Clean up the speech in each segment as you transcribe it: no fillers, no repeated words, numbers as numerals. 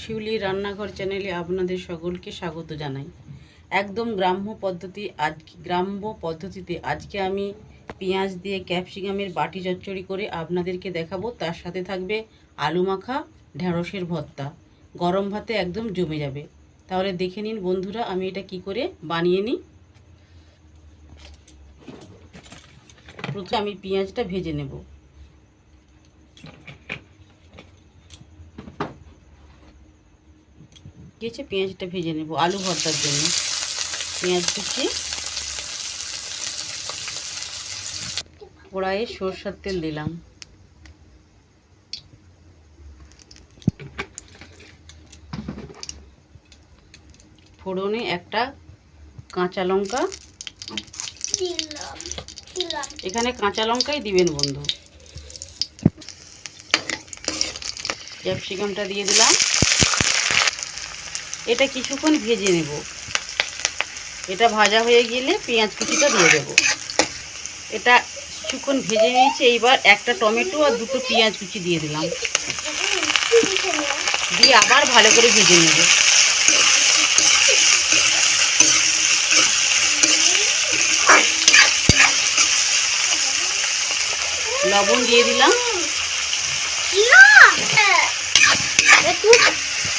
শিউলি রান্নাঘর চ্যানেলে আপনাদের সকলকে স্বাগত জানাই। একদম গ্রাম্য পদ্ধতিতে আজকে আমি পেঁয়াজ দিয়ে ক্যাপসিকামের বাটি চচ্চড়ি করে আপনাদেরকে দেখাবো। তার সাথে থাকবে আলু মাখা, ঢ্যাঁড়সের ভর্তা। গরম ভাতে একদম জমে যাবে। তাহলে দেখে নিন বন্ধুরা, আমি এটা কি করে বানিয়ে নিই। প্রথমে আমি পেঁয়াজটা ভেজে নেব। পেঁয়াজটা ভেজে নেব আলু ভর্তার জন্য। পেঁয়াজ কুচি, কড়াইয়ে সরষের তেল দিলাম, ফোড়নে একটা কাঁচা লঙ্কা, এখানে কাঁচা লঙ্কাই দিবেন বন্ধু। ক্যাপসিকামটা দিয়ে দিলাম, এটা কিছুক্ষণ ভেজে নেব। এটা ভাজা হয়ে গেলে পেঁয়াজ কুচিটা দিয়ে দেব। এটা কিছুক্ষণ ভেজে নিয়েছি। এইবার একটা টমেটো আর দুটো পেঁয়াজ কুচি দিয়ে দিলাম, দিয়ে আবার ভালো করে ভেজে নেব। লবণ দিয়ে দিলাম,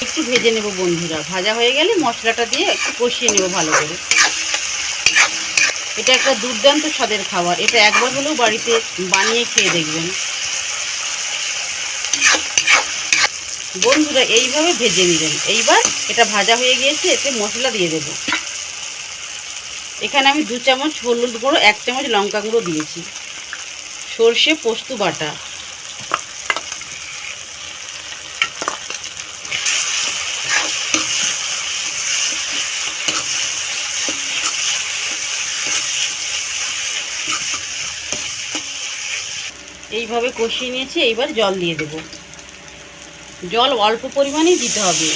একটু ভেজে নেব বন্ধুরা। ভাজা হয়ে গেলে মশলাটা দিয়ে একটু কষিয়ে নেব ভালো করে। এটা একটা দুর্দান্ত স্বাদের খাবার। এটা একবার হলেও বাড়িতে বানিয়ে খেয়ে দেখবেন বন্ধুরা। এইভাবে ভেজে নেবেন। এইবার এটা ভাজা হয়ে গিয়েছে, এতে মশলা দিয়ে দেব। এখানে আমি 2 চামচ হলুদ গুঁড়ো, 1 চামচ লঙ্কা গুঁড়ো দিয়েছি, সর্ষে পোস্ত বাটা, এইভাবে কষিয়ে নিয়েছি। এইবার জল দিয়ে দেব। জল অল্প পরিমাণেই দিতে হবে।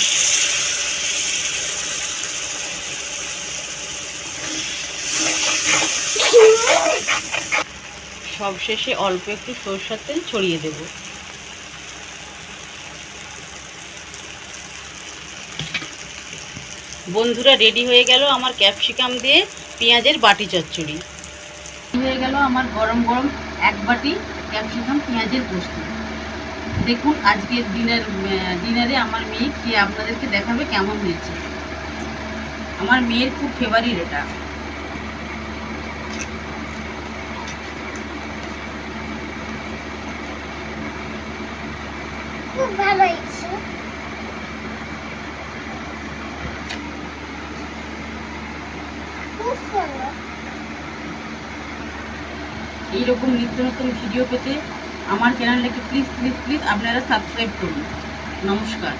সবশেষে অল্প একটু সরষের তেল ছড়িয়ে দেব। বন্ধুরা, রেডি হয়ে গেল আমার ক্যাপসিকাম দিয়ে পেঁয়াজের বাটি চচ্চড়ি। হয়ে গেল আমার গরম গরম 1 বাটি ক্যাপসিকাম পেঁয়াজের পোস্ত। দেখুন আজকের ডিনারে আমার মেয়ে খেয়ে আপনাদেরকে দেখাবে কেমন হয়েছে। আমার মেয়ের খুব ফেভারিট এটা। খুব ভালো হয়েছে। এইরকম নিত্য নতুন ভিডিও পেতে আমার চ্যানেলটাকে প্লিজ আপনারা সাবস্ক্রাইব করুন। নমস্কার।